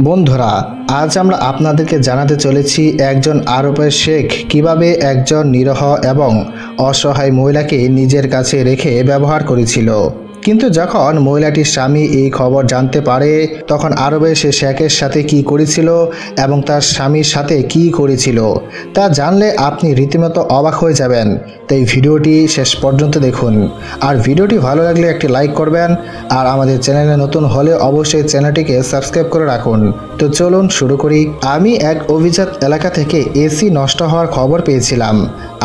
বন্ধুরা, আজ আমরা আপনাদেরকে জানাতে চলেছি একজন আরবের শেখ কিভাবে একজন নিরীহ এবং অসহায় মহিলাকে নিজের কাছে রেখে ব্যবহার করেছিল। কিন্তু যখন মহিলাটির স্বামী এই খবর জানতে পারে তখন আরবে সে শেখের সাথে কি করেছিল এবং তার স্বামীর সাথে কি করেছিল তা জানলে আপনি রীতিমতো অবাক হয়ে যাবেন। তাই ভিডিওটি শেষ পর্যন্ত দেখুন। আর ভিডিওটি ভালো লাগলে একটি লাইক করবেন, আর আমাদের চ্যানেলে নতুন হলে অবশ্যই চ্যানেলটিকে সাবস্ক্রাইব করে রাখুন। তো চলুন শুরু করি। আমি এক অভিজাত এলাকা থেকে এসি নষ্ট হওয়ার খবর পেয়েছিলাম।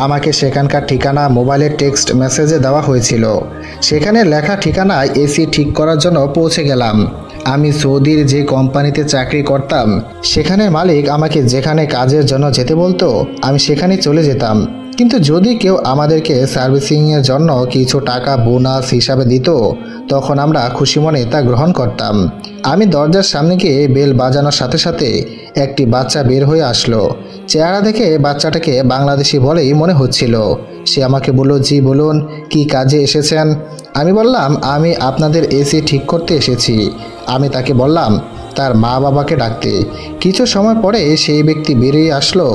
আমাকে সেখানকার ঠিকানা মোবাইলের টেক্সট মেসেজে দেওয়া হয়েছিল। সেখানে লেখা ঠিকানায় এসি ঠিক করার জন্য পৌঁছে গেলাম। আমি সৌদির যে কোম্পানিতে চাকরি করতাম সেখানের মালিক আমাকে যেখানে কাজের জন্য যেতে বলতো আমি সেখানে চলে যেতাম। কিন্তু যদি কেউ আমাদেরকে সার্ভিসিংয়ের জন্য কিছু টাকা বোনাস হিসাবে দিত তখন আমরা খুশি মনে তা গ্রহণ করতাম। আমি দরজার সামনে গিয়ে বেল বাজানোর সাথে সাথে একটি বাচ্চা বের হয়ে আসলো। চেহারা দেখে বাচ্চাটাকে বাংলাদেশি বলেই মনে হচ্ছিল। সে আমাকে বলল, জি বলুন, কি কাজে এসেছেন? আমি বললাম, আমি আপনাদের এসি ঠিক করতে এসেছি। আমি তাকে বললাম তার মা বাবাকে ডাকতে। কিছু সময় পরে সেই ব্যক্তি বেরিয়ে আসলো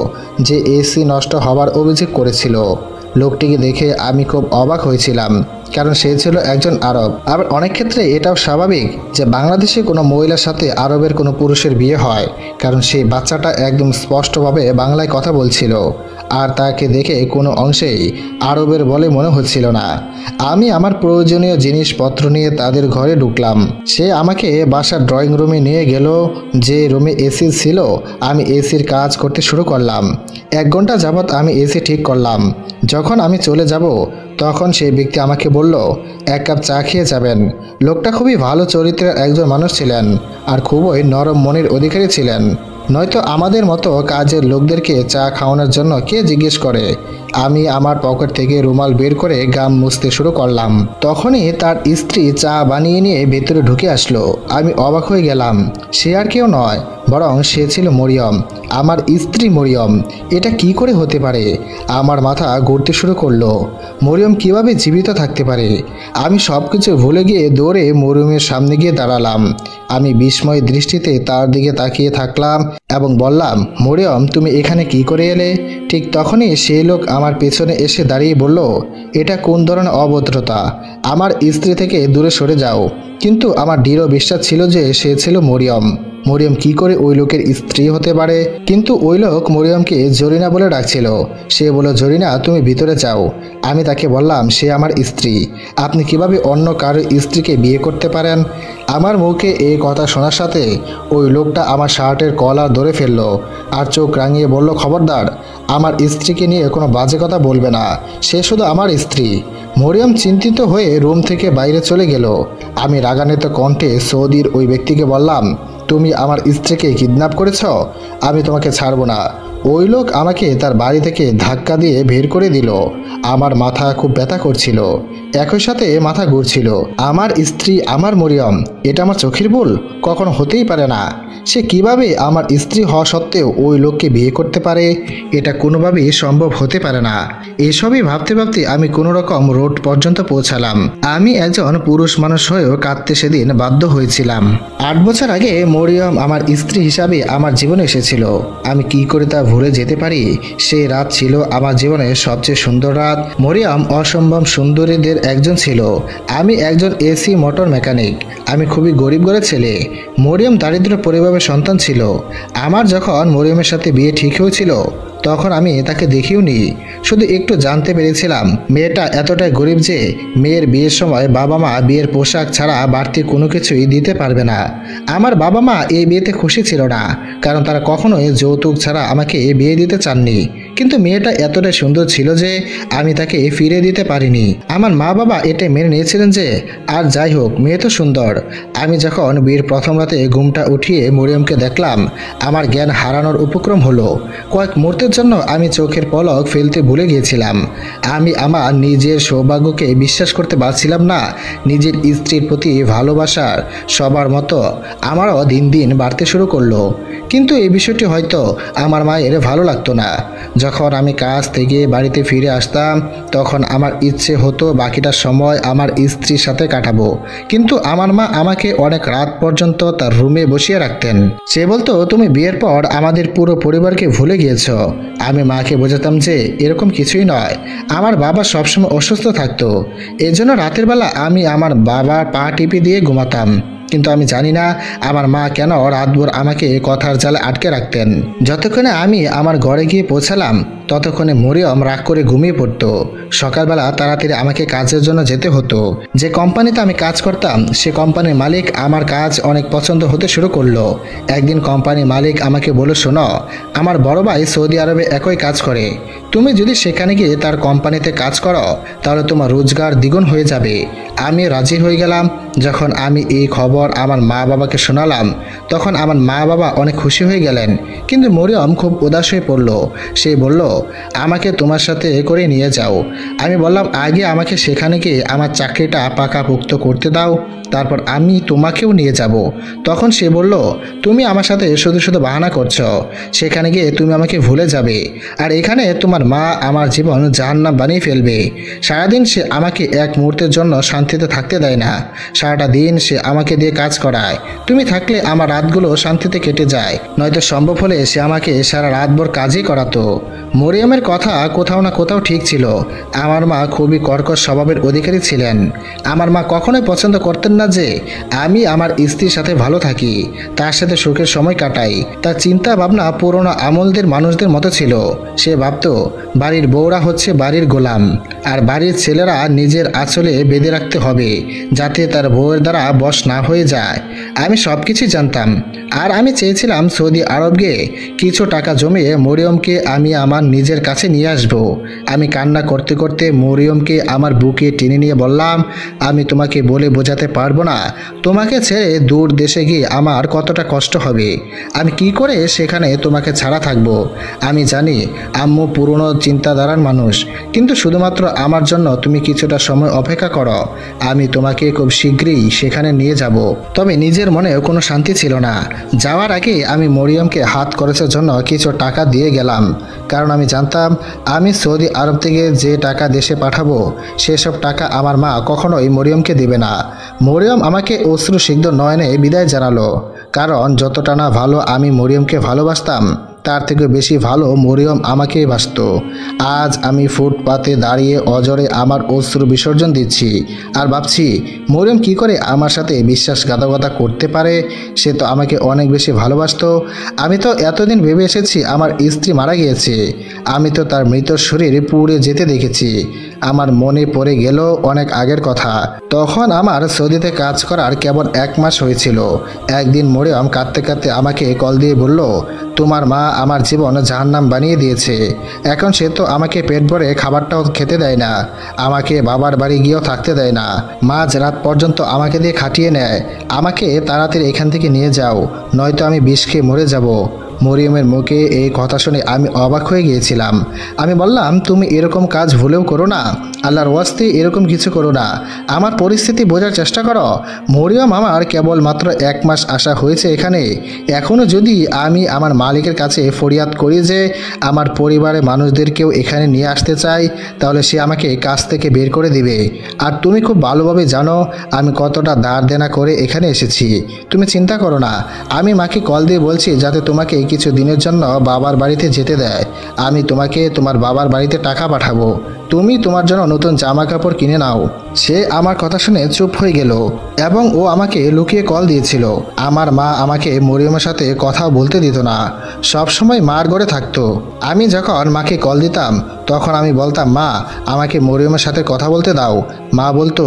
যে এসি নষ্ট হওয়ার অভিযোগ করেছিল। লোকটিকে দেখে আমি খুব অবাক হয়েছিলাম, কারণ সে ছিল একজন আরব। আবার অনেক ক্ষেত্রে এটাও স্বাভাবিক যে বাংলাদেশে কোনো মহিলার সাথে আরবের কোনো পুরুষের বিয়ে হয়, কারণ সেই বাচ্চাটা একদম স্পষ্টভাবে বাংলায় কথা বলছিল আর তাকে দেখে কোনো অংশেই আরবের বলে মনে হচ্ছিল না। আমি আমার প্রয়োজনীয় জিনিসপত্র নিয়ে তাদের ঘরে ঢুকলাম। সে আমাকে বাসার ড্রয়িং রুমে নিয়ে গেল, যে রুমে এসি ছিল। আমি এসির কাজ করতে শুরু করলাম। 1 ঘন্টা যাবৎ আমি এসি ঠিক করলাম। যখন আমি চলে যাব তখন সেই ব্যক্তি আমাকে বলল, 1 কাপ চা খেয়ে যাবেন। লোকটা খুবই ভালো চরিত্রের একজন মানুষ ছিলেন আর খুবই নরম মনের অধিকারী ছিলেন। নয়তো আমাদের মতো কাজের লোকদেরকে চা খাওয়ানোর জন্য কে জিজ্ঞেস করে। আমি আমার পকেট থেকে রুমাল বের করে গাম মুছতে শুরু করলাম। তখনই তার স্ত্রী চা বানিয়ে নিয়ে ভেতরে ঢুকে আসলো। আমি অবাক হয়ে গেলাম। সে আর কেউ নয়, বরং সে ছিল মরিয়ম, আমার স্ত্রী মরিয়ম। এটা কি করে হতে পারে? আমার মাথা ঘুরতে শুরু করলো। মরিয়ম কিভাবে জীবিত থাকতে পারে? আমি সব কিছু ভুলে গিয়ে দৌড়ে মরিয়মের সামনে গিয়ে দাঁড়ালাম। আমি বিস্ময় দৃষ্টিতে তার দিকে তাকিয়ে থাকলাম এবং বললাম, মরিয়ম, তুমি এখানে কি করে এলে? ঠিক তখনই সেই লোক আমার পেছনে এসে দাঁড়িয়ে বলল, এটা কোন ধরনের অভদ্রতা? আমার স্ত্রী থেকে দূরে সরে যাও। কিন্তু আমার দৃঢ় বিশ্বাস ছিল যে সে ছিল মরিয়ম। মরিয়ম কি করে ওই লোকের স্ত্রী হতে পারে? কিন্তু ওই লোক মরিয়মকে জরিনা বলে ডাকছিল। সে বলল, জরিনা, তুমি ভিতরে যাও। আমি তাকে বললাম, সে আমার স্ত্রী। আপনি কিভাবে অন্য কারো স্ত্রীকে বিয়ে করতে পারেন? আমার মুখে এই কথা শোনার সাথে ওই লোকটা আমার শার্টের কলার ধরে ফেললো আর চোখ রাঙিয়ে বলল, খবরদার, আমার স্ত্রীকে নিয়ে কোনো বাজে কথা বলবে না। সে শুধু আমার স্ত্রী। মরিয়ম চিন্তিত হয়ে রুম থেকে বাইরে চলে গেল। আমি রাগান্বিত কণ্ঠে সৌদির ওই ব্যক্তিকে বললাম, তুমি আমার স্ত্রীকে কিডন্যাপ করেছ? আমি তোমাকে ছাড়ব না। ওই লোক আমাকে তার বাড়ি থেকে ধাক্কা দিয়ে বের করে দিল। আমার মাথা খুব ব্যথা করছিল, একই সাথে মাথা ঘুরছিল। আমার স্ত্রী আমার মরিয়ম, এটা আমার চোখের ভুল? কখনো হতেই পারে না। সে কিভাবে আমার স্ত্রী হওয়া সত্ত্বেও ওই লোককে বিয়ে করতে পারে? এটা কোনোভাবেই সম্ভব হতে পারে না। এসবই ভাবতে ভাবতে আমি কোনো রকম রোড পর্যন্ত পৌঁছালাম। আমি একজন পুরুষ মানুষ হয়েও কাঁদতে সেদিন বাধ্য হয়েছিলাম। 8 বছর আগে মরিয়ম আমার স্ত্রী হিসাবে আমার জীবনে এসেছিল। আমি কি করে তা ভুলে যেতে পারি? সেই রাত ছিল আমার জীবনের সবচেয়ে সুন্দর রাত। মরিয়ম অসম্ভব সুন্দরীদের একজন ছিল। আমি একজন এসি মোটর মেকানিক। আমি খুবই গরিব ঘরের ছেলে। মরিয়ম দারিদ্র পরিবারের সন্তান ছিল। আমার যখন মরিয়মের সাথে বিয়ে ঠিক হয়েছিল তখন আমি তাকে দেখিও নি, শুধু একটু জানতে পেরেছিলাম মেয়েটা এতটাই গরিব যে মেয়ের বিয়ের সময় বাবা মা বিয়ের পোশাক ছাড়া বাড়তি কোনো কিছুই দিতে পারবে না। আমার বাবা মা এই বিয়েতে খুশি ছিল না, কারণ তারা কখনোই যৌতুক ছাড়া আমাকে বিয়ে দিতে চাননি। কিন্তু মেয়েটা এতটাই সুন্দর ছিল যে আমি তাকে ফিরে দিতে পারিনি। আমার মা বাবা এটা মেনে নিয়েছিলেন যে আর যাই হোক, মেয়ে তো সুন্দর। আমি যখন বিয়ের প্রথম রাতে ঘুমটা উঠিয়ে মরিয়মকে দেখলাম, আমার জ্ঞান হারানোর উপক্রম হলো। কয়েক মুহূর্তের জন্য আমি চোখের পলক ফেলতে ভুলে গিয়েছিলাম। আমি আমার নিজের সৌভাগ্যকে বিশ্বাস করতে পারছিলাম না। নিজের স্ত্রীর প্রতি ভালোবাসার সবার মতো আমারও দিন দিন বাড়তে শুরু করলো। কিন্তু এই বিষয়টি হয়তো আমার মায়ের ভালো লাগতো না। যখন আমি কাজ থেকে বাড়িতে ফিরে আসতাম তখন আমার ইচ্ছে হতো বাকিটা সময় আমার স্ত্রীর সাথে কাটাবো, কিন্তু আমার মা আমাকে অনেক রাত পর্যন্ত তার রুমে বসিয়ে রাখতেন। সে বলতো, তুমি বিয়ের পর আমাদের পুরো পরিবারকে ভুলে গিয়েছো। আমি মাকে বোঝাতাম যে এরকম কিছুই নয়, আমার বাবা সবসময় অসুস্থ থাকতো, এজন্য রাতের বেলা আমি আমার বাবার পা টিপে দিয়ে ঘুমাতাম। কিন্তু আমি জানি না আমার মা কেন রাতভর আমাকে কথার জালে আটকে রাখতেন। যতক্ষণে আমি আমার ঘরে গিয়ে পৌঁছালাম ততক্ষণে মরিয়ম রাগ করে ঘুমিয়ে পড়তো। সকালবেলা তাড়াতাড়ি আমাকে কাজের জন্য যেতে হতো। যে কোম্পানিতে আমি কাজ করতাম সে কোম্পানির মালিক আমার কাজ অনেক পছন্দ হতে শুরু করলো। একদিন কোম্পানির মালিক আমাকে বলে, শোনো, আমার বড় ভাই সৌদি আরবে একই কাজ করে, তুমি যদি সেখানে গিয়ে তার কোম্পানিতে কাজ করো তাহলে তোমার রোজগার দ্বিগুণ হয়ে যাবে। আমি রাজি হয়ে গেলাম। যখন আমি এই খবর আমার মা বাবাকে শোনালাম তখন আমার মা বাবা অনেক খুশি হয়ে গেলেন, কিন্তু মরিয়ম খুব উদাস হয়ে পড়ল। সে বলল, আমাকে তোমার সাথে করে নিয়ে যাও। আমি বললাম, আগে আমাকে সেখানে গিয়ে আমার চাকরিটা পাকাপোক্ত করতে দাও, তারপর আমি তোমাকেও নিয়ে যাব। তখন সে বলল, তুমি আমার সাথে শুধু শুধু বাহানা করছো, সেখানে গিয়ে তুমি আমাকে ভুলে যাবে, আর এখানে তোমার মা আমার জীবন জাহান্নাম বানিয়ে ফেলবে। সারাদিন সে আমাকে এক মুহূর্তের জন্য শান্তিতে থাকতে দেয় না, সারাটা দিন সে আমাকে দিয়ে কাজ করায়। তুমি থাকলে আমার রাতগুলো শান্তিতে কেটে যায়, নয়তো সম্ভব হলে সে আমাকে সারা রাতভর কাজই করাতো। মরিয়মের কথা কোথাও না কোথাও ঠিক ছিল। আমার মা খুবই কর্কশ স্বভাবের অধিকারী ছিলেন। আমার মা কখনোই পছন্দ করতেন না যে আমি আমার স্ত্রীর সাথে ভালো থাকি, তার সাথে সুখের সময় কাটাই। তার চিন্তা ভাবনা পুরোনো আমলদের মানুষদের মতো ছিল। সে ভাবত বাড়ির বউরা হচ্ছে বাড়ির গোলাম, আর বাড়ির ছেলেরা নিজের আঁচলে বেঁধে রাখতে হবে যাতে তার বউয়ের দ্বারা বশ না হয়ে যায়। আমি সব কিছুই জানতাম, আর আমি চেয়েছিলাম সৌদি আরব গিয়ে কিছু টাকা জমিয়ে মরিয়মকে আমি আমার নিজের কাছে নিয়ে আসব। আমি কান্না করতে করতে মরিয়মকে আমার বুকে টেনে নিয়ে বললাম, আমি তোমাকে বলে বোঝাতে পারবো না তোমাকে ছেড়ে দূর দেশে গিয়ে আমার কতটা কষ্ট হবে। আমি কি করে সেখানে তোমাকে ছাড়া থাকবো। আমি জানি আম্মু পুরনো চিন্তাধারার মানুষ, কিন্তু শুধুমাত্র আমার জন্য তুমি কিছুটা সময় অপেক্ষা করো, আমি তোমাকে খুব শীঘ্রই সেখানে নিয়ে যাব। তবে নিজের মনে কোনো শান্তি ছিল না। যাওয়ার আগে আমি মরিয়মকে হাত খরচের জন্য কিছু টাকা দিয়ে গেলাম, কারণ আমি জানতাম আমি সৌদি আরব থেকে যে টাকা দেশে পাঠাবো সেসব টাকা আমার মা কখনোই মরিয়মকে দেবে না। মরিয়ম আমাকে অশ্রুসিক্ত নয়নে বিদায় জানালো, কারণ যতটা না ভালো আমি মরিয়মকে ভালোবাসতাম তার থেকে বেশি ভালো মরিয়ম আমাকেই বাসত। আজ আমি ফুটপাতে দাঁড়িয়ে অজরে আমার অশ্রু বিসর্জন দিচ্ছি আর ভাবছি মরিয়ম কি করে আমার সাথে বিশ্বাসঘাতকতা করতে পারে। সে তো আমাকে অনেক বেশি ভালোবাসতো। আমি তো এতদিন ভেবে এসেছি আমার স্ত্রী মারা গিয়েছে, আমি তো তার মৃত শরীর পুড়ে যেতে দেখেছি। আমার মনে পড়ে গেল অনেক আগের কথা। তখন আমার সৌদিতে কাজ করার কেবল 1 মাস হয়েছিল। একদিন মরিয়ম কাঁদতে কাঁদতে আমাকে কল দিয়ে বলল, তোমার মা আমার জীবন জাহান্নাম বানিয়ে দিয়েছে। এখন সে তো আমাকে পেট ভরে খাবারটাও খেতে দেয় না, আমাকে বাবার বাড়ি গিয়েও থাকতে দেয় না, মাঝ রাত পর্যন্ত আমাকে দিয়ে খাটিয়ে নেয়। আমাকে তাড়াতাড়ি এখান থেকে নিয়ে যাও, নয়তো আমি বিষ খেয়ে মরে যাব। মরিয়মের মুখে এই কথা শুনে আমি অবাক হয়ে গিয়েছিলাম। আমি বললাম, তুমি এরকম কাজ ভুলেও করো না, আল্লাহর ওয়াস্তে এরকম কিছু করো না, আমার পরিস্থিতি বোঝার চেষ্টা করো। মরিয়ম, আমার কেবল মাত্র 1 মাস আসা হয়েছে এখানে, এখনও যদি আমি আমার মালিকের কাছে ফরিয়াদ করি যে আমার পরিবারের মানুষদেরকেও এখানে নিয়ে আসতে চাই তাহলে সে আমাকে কাজ থেকে বের করে দিবে। আর তুমি খুব ভালোভাবে জানো আমি কতটা ধার দেনা করে এখানে এসেছি। তুমি চিন্তা করো না, আমি মাকে কল দিয়ে বলছি যাতে তোমাকে কিছু দিনের জন্য বাবার বাড়িতে যেতে দেয়। আমি তোমাকে তোমার বাবার বাড়িতে টাকা পাঠাবো, তুমি তোমার জন্য নতুন জামা কাপড় কিনে নাও। সে আমার কথা শুনে চুপ হয়ে গেল এবং ও আমাকে লুকিয়ে কল দিয়েছিল। আমার মা আমাকে মরিয়মের সাথে কথা বলতে দিত না, সব সময় মার ঘরে থাকতো। আমি যখন মাকে কল দিতাম তখন আমি বলতাম, মা আমাকে মরিয়মের সাথে কথা বলতে দাও। মা বলতো,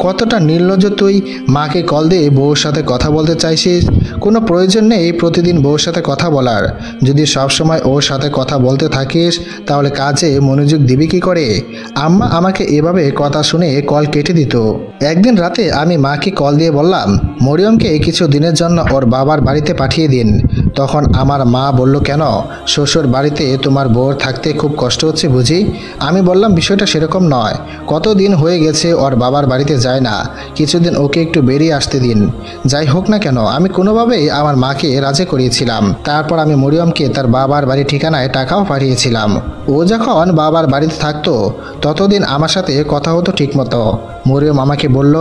কতটা নির্লজ্জ তুই, মাকে কল দিয়ে বউর সাথে কথা বলতে চাইছিস? কোনো প্রয়োজন নেই প্রতিদিন বউর সাথে কথা বলার। যদি সব সময় ওর সাথে কথা বলতে থাকিস তাহলে কাজে মনোযোগ দিবি কি করে? আম্মা আমাকে এভাবে কথা শুনে কল কেটে দিত। একদিন রাতে আমি মাকে কল দিয়ে বললাম, মরিয়মকে কিছু দিনের জন্য ওর বাবার বাড়িতে পাঠিয়ে দিন। তখন আমার মা বলল, কেন? শ্বশুর বাড়িতে তোমার বউর থাকতে খুব কষ্ট হচ্ছে বুঝি? আমি বললাম, বিষয়টা সেরকম নয়। কতদিন হয়ে গেছে ওর বাবার বাড়িতে যায় না, কিছুদিন ওকে একটু বেরিয়ে আসতে দিন। যাই হোক না কেন, আমি কোনোভাবেই আমার মাকে রাজি করিয়েছিলাম। তারপর আমি মরিয়মকে তার বাবার বাড়ির ঠিকানায় টাকাও পাঠিয়েছিলাম। ও যখন বাবার বাড়িতে থাকতো ততদিন আমার সাথে কথা হতো ঠিকমতো। মরিয়ম আমাকে বলল,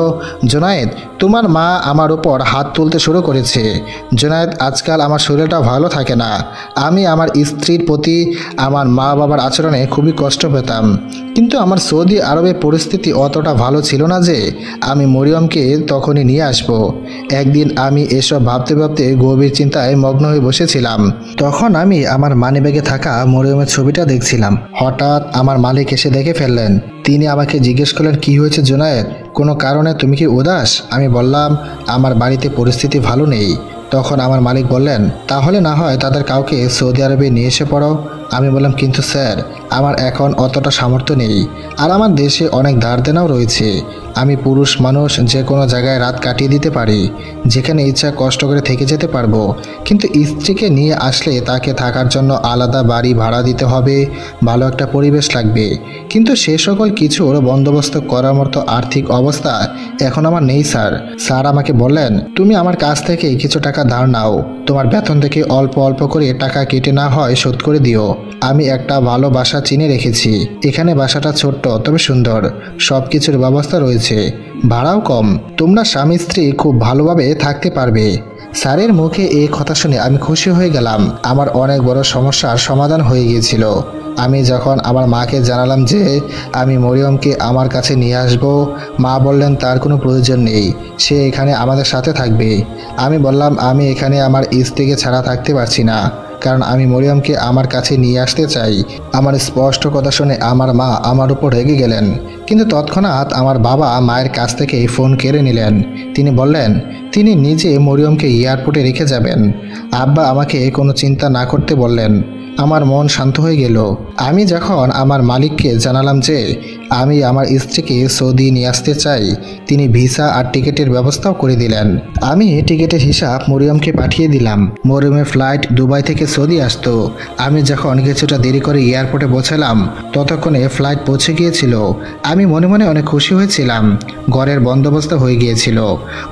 জোনায়েদ, তোমার মা আমার উপর হাত তুলতে শুরু করেছে। জোনায়েদ, আজকাল আমার শরীরটা ভালো থাকে না। আমি আমার স্ত্রীর প্রতি আমার মা বাবার আচরণে খুবই কষ্ট পেতাম, কিন্তু আমার সৌদি আরবের পরিস্থিতি অতটা ভালো ছিল না যে আমি মরিয়মকে তখনই নিয়ে আসব। একদিন আমি এসব ভাবতে ভাবতে গভীর চিন্তায় মগ্ন হয়ে বসেছিলাম। তখন আমি আমার মানিব্যাগে থাকা মরিয়মের ছবিটা দেখছিলাম। হঠাৎ আমার মালিক এসে দেখে ফেললেন। তিনি আমাকে জিজ্ঞেস করলেন, কি হয়েছে জোনায়েদ? কোনো কারণে তুমি কি উদাস? আমি বললাম, আমার বাড়িতে পরিস্থিতি ভালো নেই। তখন আমার মালিক বললেন, তাহলে না হয় তাদের কাউকে সৌদি আরবে নিয়ে এসে পড়ো। আমি বললাম, কিন্তু স্যার, আমার এখন অতটা সামর্থ্য নেই, আর আমার দেশে অনেক ধার দেনাও রয়েছে। আমি পুরুষ মানুষ, যে কোনো জায়গায় রাত কাটিয়ে দিতে পারি, যেখানে ইচ্ছা কষ্ট করে থেকে যেতে পারবো। কিন্তু স্ত্রীকে নিয়ে আসলে তাকে থাকার জন্য আলাদা বাড়ি ভাড়া দিতে হবে, ভালো একটা পরিবেশ লাগবে। কিন্তু সে সকল কিছুর বন্দোবস্ত করার মতো আর্থিক অবস্থা এখন আমার নেই স্যার। স্যার আমাকে বললেন, তুমি আমার কাছ থেকে কিছু টাকা ধার নাও, তোমার বেতন থেকে অল্প অল্প করে টাকা কেটে না হয় শোধ করে দিও। আমি একটা ভালো বাসা চিনে রেখেছি। এখানে বাসাটা ছোট্ট তবে সুন্দর, সব কিছুর ব্যবস্থা রয়েছে, ভাড়াও কম। তোমরা স্বামী স্ত্রী খুব ভালোভাবে থাকতে পারবে। স্যারের মুখে এই কথা শুনে আমি খুশি হয়ে গেলাম। আমার অনেক বড় সমস্যার সমাধান হয়ে গিয়েছিল। আমি যখন আমার মাকে জানালাম যে আমি মরিয়মকে আমার কাছে নিয়ে আসব, মা বললেন তার কোনো প্রয়োজন নেই, সে এখানে আমাদের সাথে থাকবে। আমি বললাম, আমি এখানে আমার স্ত্রীকে ছাড়া থাকতে পারছি না, কারণ আমি মরিয়মকে আমার কাছে নিয়ে আসতে চাই। আমার স্পষ্ট কথা শুনে আমার মা আমার উপর রেগে গেলেন, কিন্তু তৎক্ষণাৎ আমার বাবা মায়ের কাছ থেকে ফোন কেড়ে নিলেন। তিনি বললেন তিনি নিজে মরিয়মকে এয়ারপোর্টে রেখে যাবেন। আব্বা আমাকে কোনো চিন্তা না করতে বললেন। আমার মন শান্ত হয়ে গেল। আমি যখন আমার মালিককে জানালাম যে আমি আমার স্ত্রীকে সৌদি নিয়ে আসতে চাই, তিনি ভিসা আর টিকিটের ব্যবস্থাও করে দিলেন। আমি টিকিটের হিসাব মরিয়মকে পাঠিয়ে দিলাম। মরিয়মের ফ্লাইট দুবাই থেকে সৌদি আসতো। আমি যখন কিছুটা দেরি করে এয়ারপোর্টে পৌঁছালাম, ততক্ষণে ফ্লাইট পৌঁছে গিয়েছিল। আমি মনে মনে অনেক খুশি হয়েছিলাম। ঘরের বন্দোবস্ত হয়ে গিয়েছিল।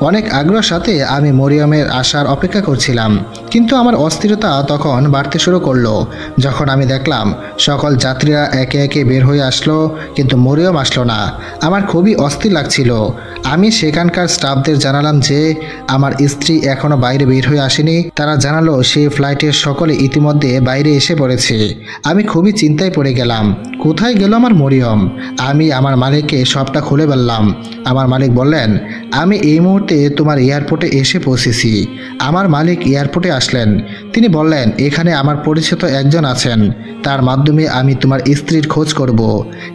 অনেক আগ্রহের সাথে আমি মরিয়মের আসার অপেক্ষা করছিলাম, কিন্তু আমার অস্থিরতা তখন বাড়তে শুরু করলো যখন আমি দেখলাম সকল যাত্রীরা একে একে বের হয়ে আসলো, কিন্তু মরিয়ম আসলো না। আমার খুবই অস্থির লাগছিল। আমি সেখানকার স্টাফদের জানালাম যে আমার স্ত্রী এখনও বাইরে বের হয়ে আসেনি। তারা জানালো সেই ফ্লাইটের সকলে ইতিমধ্যে বাইরে এসে পড়েছে। আমি খুবই চিন্তায় পড়ে গেলাম, কোথায় গেল আমার মরিয়ম? আমি আমার মালিককে সবটা খুলে বললাম। আমার মালিক বললেন, আমি এই মুহূর্তে তোমার এয়ারপোর্টে এসে পৌঁছেছি। আমার মালিক এয়ারপোর্টে আসলেন। তিনি বললেন, এখানে আমার পরিচিত একজন আছেন, তার মাধ্যমে আমি তোমার স্ত্রীর খোঁজ করব।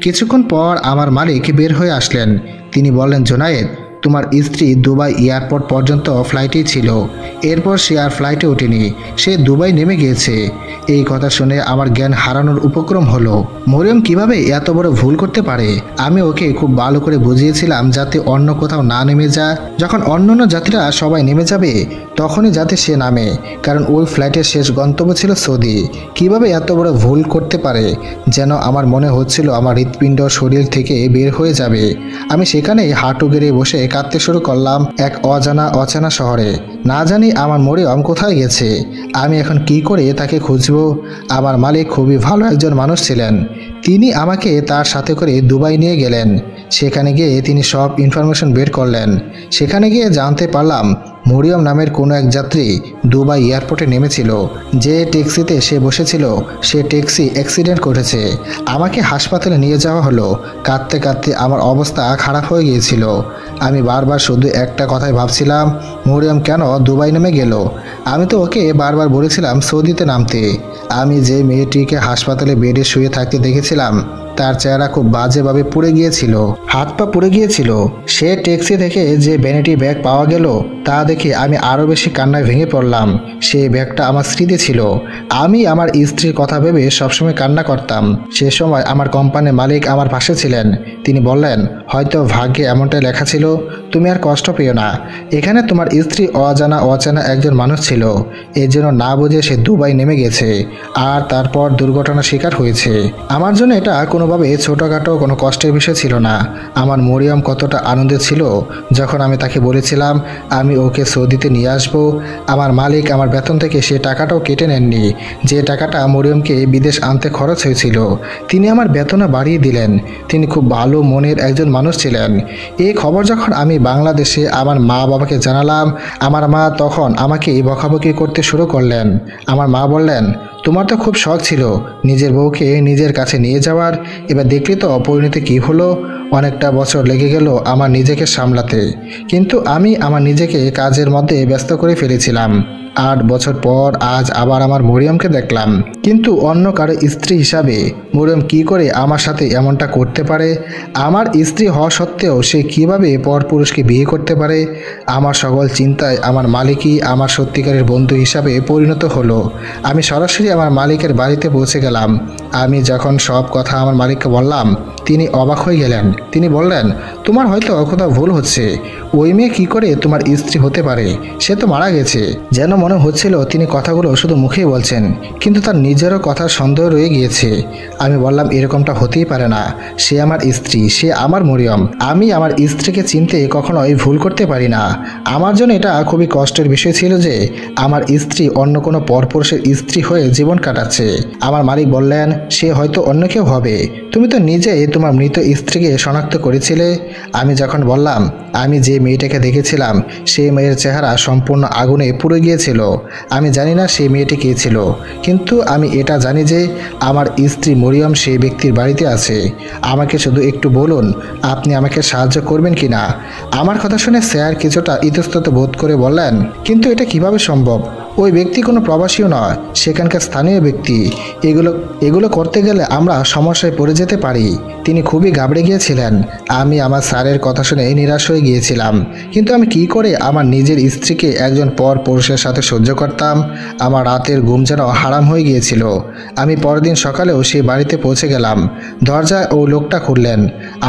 কিছুক্ষণ পর আমার মালিক বের হয়ে আসলেন। তিনি বললেন, জোনায়েদ, তোমার স্ত্রী দুবাই এয়ারপোর্ট পর্যন্ত ফ্লাইটেই ছিল, এরপর সে আর ফ্লাইটে ওঠেনি, সে দুবাই নেমে গিয়েছে। এই কথা শুনে আমার জ্ঞান হারানোর উপক্রম হলো। মরিয়ম কিভাবে এত বড় ভুল করতে পারে? আমি ওকে খুব ভালো করে বুঝিয়েছিলাম যাতে অন্য কোথাও না নেমে যায়। যখন অন্যান্য যাত্রীরা সবাই নেমে যাবে তখনই যাতে সে নামে, কারণ ওই ফ্লাইটের শেষ গন্তব্য ছিল সৌদি। কিভাবে এত বড় ভুল করতে পারে? যেন আমার মনে হচ্ছিল আমার হৃৎপিণ্ড শরীর থেকে বের হয়ে যাবে। আমি সেখানেই হাঁটু গেড়ে বসে কাঁদতে শুরু করলাম। এক অচেনা শহরে না জানি আমার মরিয়ম কোথায় গেছে। আমি এখন কি করে তাকে খুঁজবো? আমার মালিক খুবই ভালো একজন মানুষ ছিলেন। তিনি আমাকে তার সাথে করে দুবাই নিয়ে গেলেন। সেখানে গিয়ে তিনি সব ইনফরমেশন বের করলেন। সেখানে গিয়ে জানতে পারলাম মরিয়ম নামের কোনো এক যাত্রী দুবাই এয়ারপোর্টে নেমেছিল। যে ট্যাক্সিতে সে বসেছিল সে ট্যাক্সি অ্যাক্সিডেন্ট করেছে। আমাকে হাসপাতালে নিয়ে যাওয়া হলো। কাঁদতে কাঁদতে আমার অবস্থা খারাপ হয়ে গিয়েছিল। আমি বারবার শুধু একটা কথাই ভাবছিলাম, মরিয়ম কেন দুবাই নেমে গেল? আমি তো ওকে বারবার বলেছিলাম সৌদিতে নামতে। আমি যে মেয়েটিকে হাসপাতালে বেডে শুয়ে থাকতে দেখেছিলাম তার চেহারা খুব বাজেভাবে পুড়ে গিয়েছিল, হাত পা পুড়ে গিয়েছিল। সে ট্যাক্সি থেকে যে ভ্যানিটি ব্যাগ পাওয়া গেল তা দেখে আমি আরও বেশি কান্নায় ভেঙে পড়লাম। সেই ব্যাগটা আমার স্মৃতি ছিল। আমি আমার স্ত্রীর কথা ভেবে সবসময় কান্না করতাম। সে সময় আমার কোম্পানির মালিক আমার পাশে ছিলেন। তিনি বললেন, হয়তো ভাগ্যে এমনটাই লেখা ছিল, তুমি আর কষ্ট পেও না। এখানে তোমার স্ত্রী অচেনা একজন মানুষ ছিল, এর জন্য না বুঝে সে দুবাই নেমে গেছে আর তারপর দুর্ঘটনার শিকার হয়েছে। আমার জন্য এটা কোনোভাবে ছোটোখাটো কোনো কষ্টের বিষয় ছিল না। আমার মরিয়ম কতটা আনন্দে ছিল যখন আমি তাকে বলেছিলাম আমি ওকে সৌদিতে নিয়ে আসব। আমার মালিক আমার বেতন থেকে সে টাকাটাও কেটে নেননি, যে টাকাটা মরিয়মকে বিদেশ আনতে খরচ হয়েছিল। তিনি আমার বেতনও বাড়িয়ে দিলেন। তিনি খুব ভালো মনের একজন মানুষ ছিলেন। এই খবর যখন আমি বাংলাদেশে আমার মা বাবাকে জানালাম, আমার মা তখন আমাকে বকাবকি করতে শুরু করলেন। আমার মা বললেন, তোমার তো খুব শখ ছিল নিজের বউকে নিজের কাছে নিয়ে যাওয়ার, এবার দেখলি তো অপরিণতি কী হলো। অনেকটা বছর লেগে গেল আমার নিজেকে সামলাতে, কিন্তু আমি আমার নিজেকে কাজের মধ্যে ব্যস্ত করে ফেলেছিলাম। 8 বছর পর আজ আবার আমার মরিয়মকে দেখলাম, কিন্তু অন্য কারো স্ত্রী হিসাবে মরিয়ম কি করে আমার সাথে এমনটা করতে পারে? আমার স্ত্রী হওয়া সত্ত্বেও সে কিভাবে পরপুরুষকে বিয়ে করতে পারে? আমার সকল চিন্তায় আমার মালিকই আমার সত্যিকারের বন্ধু হিসাবে পরিণত হলো। আমি সরাসরি আমার মালিকের বাড়িতে পৌঁছে গেলাম। আমি যখন সব কথা আমার মালিককে বললাম, তিনি অবাক হয়ে গেলেন। তিনি বললেন, তোমার হয়তো কোথাও ভুল হচ্ছে। ওই মেয়ে কী করে তোমার স্ত্রী হতে পারে? সে তো মারা গেছে। যেন মনে হচ্ছিল তিনি কথাগুলো শুধু মুখেই বলছেন, কিন্তু তার নিজেরও কথার সন্দেহ রয়ে গিয়েছে। আমি বললাম, এরকমটা হতেই পারে না। সে আমার স্ত্রী, সে আমার মরিয়ম। আমি আমার স্ত্রীকে চিনতে কখনোই ভুল করতে পারি না। আমার জন্য এটা খুবই কষ্টের বিষয় ছিল যে আমার স্ত্রী অন্য কোনো পরপুরুষের স্ত্রী হয়ে জীবন কাটাচ্ছে। আমার মালিক বললেন, সে হয়তো অন্য কেউ হবে। তুমি তো নিজেই তোমার মৃত স্ত্রীকে শনাক্ত করেছিলে। আমি যখন বললাম আমি যে মেয়েটাকে দেখেছিলাম সেই মেয়ের চেহারা সম্পূর্ণ আগুনে পুড়ে গিয়েছিল। আমি জানি না সেই মেয়েটি কে ছিল, কিন্তু আমি এটা জানি যে আমার স্ত্রী মরিয়ম সেই ব্যক্তির বাড়িতে আছে। আমাকে শুধু একটু বলুন, আপনি আমাকে সাহায্য করবেন কি না? আমার কথা শুনে স্যার কিছুটা ইতস্তত বোধ করে বললেন, কিন্তু এটা কিভাবে সম্ভব? ওই ব্যক্তি কোনো প্রবাসীও নয়, সেখানকার স্থানীয় ব্যক্তি। এগুলো করতে গেলে আমরা সমস্যায় পড়ে যেতে পারি। তিনি খুবই ঘাবড়ে গিয়েছিলেন। আমি আমার স্যারের কথা শুনে নিরাশ হয়ে গিয়েছিলাম, কিন্তু আমি কি করে আমার নিজের স্ত্রীকে একজন পর পুরুষের সাথে সহ্য করতাম? আমার রাতের ঘুম যেন হারাম হয়ে গিয়েছিল। আমি পরদিন সকালেও সেই বাড়িতে পৌঁছে গেলাম। দরজায় ও লোকটা খুললেন।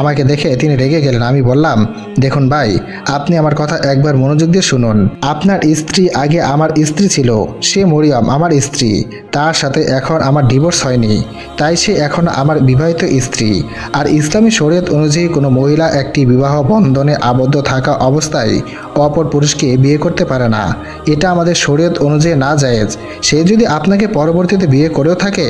আমাকে দেখে তিনি রেগে গেলেন। আমি বললাম, দেখুন ভাই, আপনি আমার কথা একবার মনোযোগ দিয়ে শুনুন। আপনার স্ত্রী আগে আমার স্ত্রী ছিল, সে মরিয়ম আমার স্ত্রী। তার সাথে এখন আমার ডিভোর্স হয়নি, তাই সে এখন আমার বিবাহিত স্ত্রী। আর ইসলামী শরীয়ত অনুযায়ী কোনো মহিলা একটি বিবাহ বন্ধনে আবদ্ধ থাকা অবস্থায় অপর পুরুষকে বিয়ে করতে পারে না। এটা আমাদের শরীয়ত অনুযায়ী না জায়েজ। সে যদি আপনাকে পরবর্তীতে বিয়ে করেও থাকে,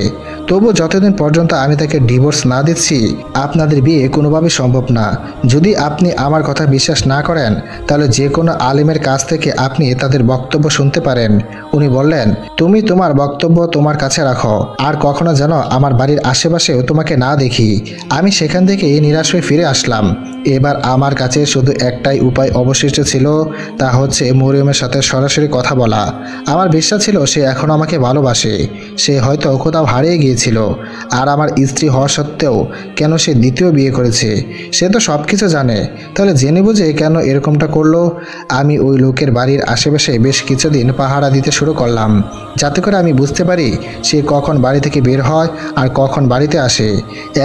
তবু যতদিন পর্যন্ত আমি তাকে ডিভোর্স না দিচ্ছি আপনাদের বিয়ে কোনোভাবে সম্ভব না। যদি আপনি আমার কথা বিশ্বাস না করেন, তাহলে যে কোনো আলেমের কাছ থেকে আপনি তাদের বক্তব্য শুনতে পারেন। উনি বললেন, তুমি তোমার বক্তব্য তোমার কাছে রাখো, আর কখনো যেন আমার বাড়ির আশেপাশেও তোমাকে না দেখি। আমি সেখান থেকে নিরাশ হয়ে ফিরে আসলাম। এবার আমার কাছে শুধু একটাই উপায় অবশিষ্ট ছিল, তা হচ্ছে মরিয়মের সাথে সরাসরি কথা বলা। আমার বিশ্বাস ছিল সে এখন আমাকে ভালোবাসে। সে হয়তো কোথাও হারিয়ে গিয়েছিল। আর আমার স্ত্রী হওয়া সত্ত্বেও কেন সে দ্বিতীয় বিয়ে করেছে, সে তো সব কিছু জানে। তাহলে জেনে বুঝে কেন এরকমটা করলো? আমি ওই লোকের বাড়ির আশেপাশে বেশ কিছুদিন পাহারা দিতে শুরু করলাম, যাতে করে আমি বুঝতে পারি সে কখন বাড়ি থেকে বের হয় আর কখন বাড়িতে আসে।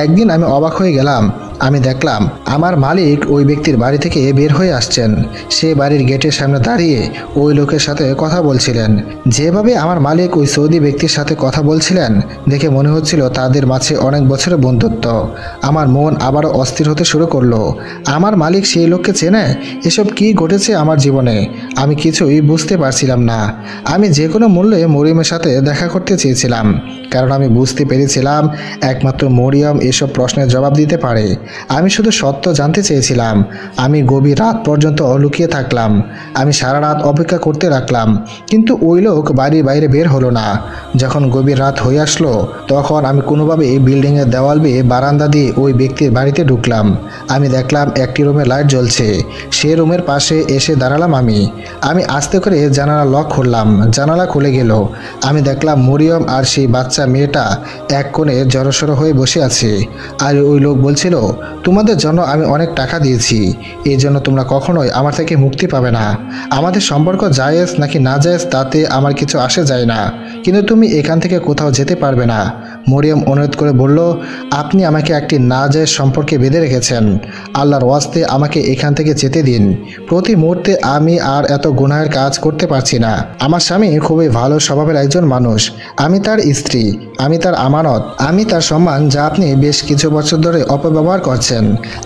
একদিন আমি অবাক হয়ে গেলাম। আমি দেখলাম আমার মালিক ওই ব্যক্তির বাড়ি থেকে বের হয়ে আসছেন। সে বাড়ির গেটের সামনে দাঁড়িয়ে ওই লোকের সাথে কথা বলছিলেন। যেভাবে আমার মালিক ওই সৌদি ব্যক্তির সাথে কথা বলছিলেন দেখে মনে হচ্ছিল তাদের মাঝে অনেক বছরের বন্ধুত্ব। আমার মন আবারও অস্থির হতে শুরু করলো। আমার মালিক সেই লোককে চেনে? এসব কি ঘটেছে আমার জীবনে? আমি কিছুই বুঝতে পারছিলাম না। আমি যে কোনো মূল্যে মরিয়মের সাথে দেখা করতে চেয়েছিলাম, কারণ আমি বুঝতে পেরেছিলাম একমাত্র মরিয়ম এসব প্রশ্নের জবাব দিতে পারে। আমি শুধু সত্য জানতে চেয়েছিলাম। আমি গভীর রাত পর্যন্ত লুকিয়ে থাকলাম। আমি সারা রাত অপেক্ষা করতে রাখলাম, কিন্তু ওই লোক বাড়ির বাইরে বের হলো না। যখন গভীর রাত হয়ে আসলো, তখন আমি কোনোভাবে বিল্ডিংয়ের দেওয়াল বেয়ে বারান্দা দিয়ে ওই ব্যক্তির বাড়িতে ঢুকলাম। আমি দেখলাম একটি রুমে লাইট জ্বলছে। সে রুমের পাশে এসে দাঁড়ালাম। আমি আস্তে করে জানালা লক খুললাম। জানালা খুলে গেল। আমি দেখলাম মরিয়ম আর সেই বাচ্চা মেয়েটা এক কোণে জড়সড় হয়ে বসে আছে। আর ওই লোক বলছিল, তোমাদের জন্য আমি অনেক টাকা দিয়েছি, এই জন্য তোমরা কখনোই আমার থেকে মুক্তি পাবে না। আমাদের সম্পর্ক জায়েজ নাকি না জায়েজ তাতে আমার কিছু আসে যায় না, কিন্তু তুমি এখান থেকে কোথাও যেতে পারবে না। মরিয়ম অনুরোধ করে বলল, আপনি আমাকে একটি না জায়েজ সম্পর্কে বেঁধে রেখেছেন। আল্লাহর ওয়াস্তে আমাকে এখান থেকে যেতে দিন। প্রতি মুহূর্তে আমি আর এত গুনাহের কাজ করতে পারছি না। আমার স্বামী খুবই ভালো স্বভাবের একজন মানুষ। আমি তার স্ত্রী, আমি তার আমানত, আমি তার সম্মান, যা আপনি বেশ কিছু বছর ধরে অপব্যবহার করছেন।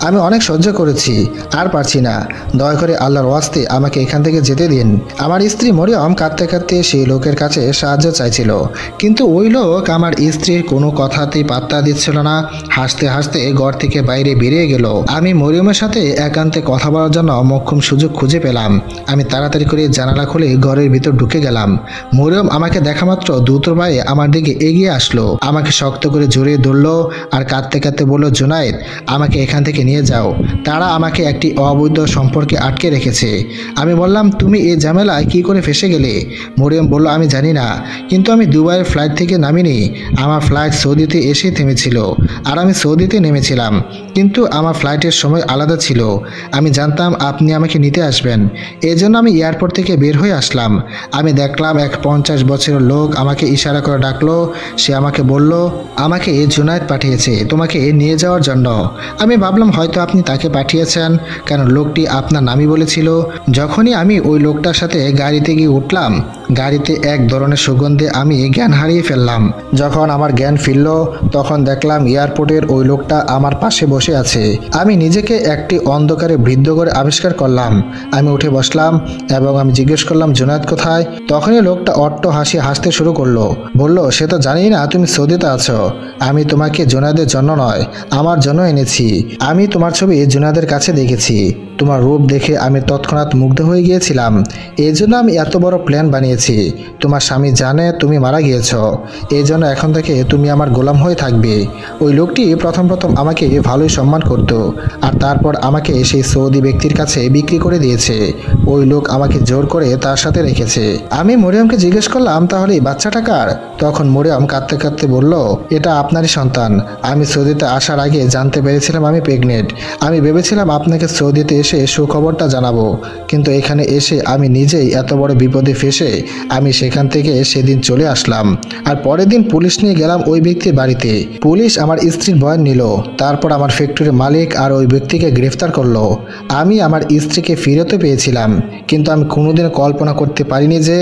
আমি অনেক সহ্য করেছি, আর পারছি না। দয়া করে আল্লাহর ওয়াস্তে আমাকে এখান থেকে যেতে দিন। আমার স্ত্রী মরিয়ম কাঁদতে কাঁদতে সেই লোকের কাছে সাহায্য চাইছিল, কিন্তু ওই লোক আমার স্ত্রীর কোনো কথাতেই পাত্তা দিচ্ছিল না। হাসতে হাসতে ঘর থেকে বাইরে বেরিয়ে গেল। আমি মরিয়মের সাথে একান্তে কথা বলার জন্য মোক্ষম সুযোগ খুঁজে পেলাম। আমি তাড়াতাড়ি করে জানালা খুলে ঘরের ভিতর ঢুকে গেলাম। মরিয়ম আমাকে দেখা মাত্র দ্রুত পায়ে আমার দিকে এগিয়ে আসলো, আমাকে শক্ত করে জড়িয়ে ধরলো আর কাঁদতে কাঁদতে বলল, জুনায়েদ, আমাকে এখান থেকে নিয়ে যাও। তারা আমাকে একটি অবৈধ সম্পর্কে আটকে রেখেছে। আমি বললাম, তুমি এই ঝামেলায় কি করে ফেসে গেলে? মরিয়ম বলল, আমি জানি না, কিন্তু আমি দুবাইয়ের ফ্লাইট থেকে নামিনি। আমার ফ্লাইট সৌদিতে এসে থেমেছিল, আর আমি সৌদিতে নেমেছিলাম, কিন্তু আমার ফ্লাইটের সময় আলাদা ছিল। আমি জানতাম আপনি আমাকে নিতে আসবেন, এই জন্য আমি এয়ারপোর্ট থেকে বের হয়ে আসলাম। আমি দেখলাম এক 50 বছরের লোক আমাকে ইশারা করে ডাকলো। সে আমাকে বলল, আমাকে জুনায়েদ পাঠিয়েছে তোমাকে নিয়ে যাওয়ার জন্য। আমি ভাবলাম হয়তো আপনি তাকে পাঠিয়েছেন, কারণ লোকটি আপনার নামই বলেছিল। যখনই আমি ওই লোকটার সাথে গাড়িতে গিয়ে উঠলাম, গাড়িতে এক ধরনের সুগন্ধে আমি জ্ঞান হারিয়ে ফেললাম। যখন আমার জ্ঞান ফিরল, তখন দেখলাম এয়ারপোর্টের ওই লোকটা আমার পাশে বসে আছে। আমি নিজেকে একটি অন্ধকারে বৃদ্ধ করে আবিষ্কার করলাম। আমি উঠে বসলাম এবং আমি জিজ্ঞেস করলাম, জুনায়েদ কোথায়? তখনই লোকটা অট্ট হাসতে শুরু করলো। বলল, সে তো জানি না তুমি সৌদিতে আছো। আমি তোমাকে জুনায়েদের জন্য নয়, আমার জন্য এনেছি। আমি তোমার ছবি জুনায়েদের কাছে দেখেছি। তোমার রূপ দেখে আমি তৎক্ষণাৎ মুগ্ধ হয়ে গিয়েছিলাম। এই জন্য আমি এত বড় প্ল্যান বানিয়েছি। তোমার স্বামী জানে তুমি মারা গিয়েছ, এই জন্য এখন থেকে তুমি আমার গোলাম হয়ে থাকবে। ওই লোকটি প্রথম আমাকে ভালোই সম্মান করত, আর তারপর আমাকে সেই সৌদি ব্যক্তির কাছে বিক্রি করে দিয়েছে। ওই লোক আমাকে জোর করে তার সাথে রেখেছে। আমি মরিয়মকে জিজ্ঞেস করলাম, তাহলে এই বাচ্চাটা কার? তখন মরিয়ম কাঁদতে কাঁদতে বলল, এটা আপনারই সন্তান। আমি সৌদিতে আসার আগে জানতে পেরেছিলাম আমি প্রেগনেন্ট। আমি ভেবেছিলাম আপনাকে সৌদিতে এসে সুখবরটা জানাবো, কিন্তু এখানে এসে আমি নিজেই এত বড় বিপদে ফেসে আমি সেখান থেকে সেদিন চলে আসলাম। আর পরের দিন পুলিশ নিয়ে গেলাম ওই ব্যক্তির বাড়িতে। পুলিশ আমার স্ত্রীর বয়ান নিল। তারপর আমার ফ্যাক্টরির মালিক আর ওই ব্যক্তিকে গ্রেফতার করলো। আমি আমার স্ত্রীকে ফিরতে পেয়েছিলাম, কিন্তু আমি কোনোদিন কল্পনা করতে পারিনি যে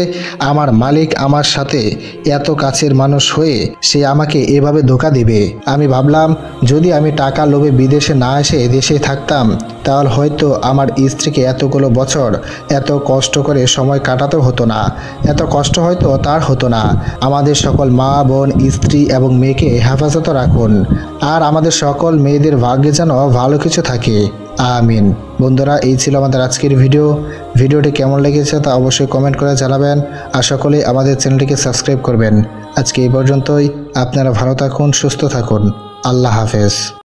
আমার মালিক আমার সাথে এত কাছের মানুষ হয়ে সে আমাকে এভাবে ধোঁকা দিবে। আমি ভাবলাম, যদি আমি টাকা লোভে বিদেশে না এসে দেশে থাকতাম, তাহলে হয়তো আমার স্ত্রীকে এতগুলো বছর এত কষ্ট করে সময় কাটাতে হতো না, এত কষ্ট হয়তো তার হতো না। আমাদের সকল মা, বোন, স্ত্রী এবং মেয়েকে হেফাজত রাখুন, আর আমাদের সকল মেয়েদের ভাগ্যে যেন ভালো কিছু থাকে। আমিন। বন্ধুরা, এই ছিল আমাদের আজকের ভিডিওটি কেমন লেগেছে তা অবশ্যই কমেন্ট করে জানাবেন, আর সকলেই আমাদের চ্যানেলটিকে সাবস্ক্রাইব করবেন। আজকে এই পর্যন্তই। আপনারা ভালো থাকুন, সুস্থ থাকুন। আল্লাহ হাফেজ।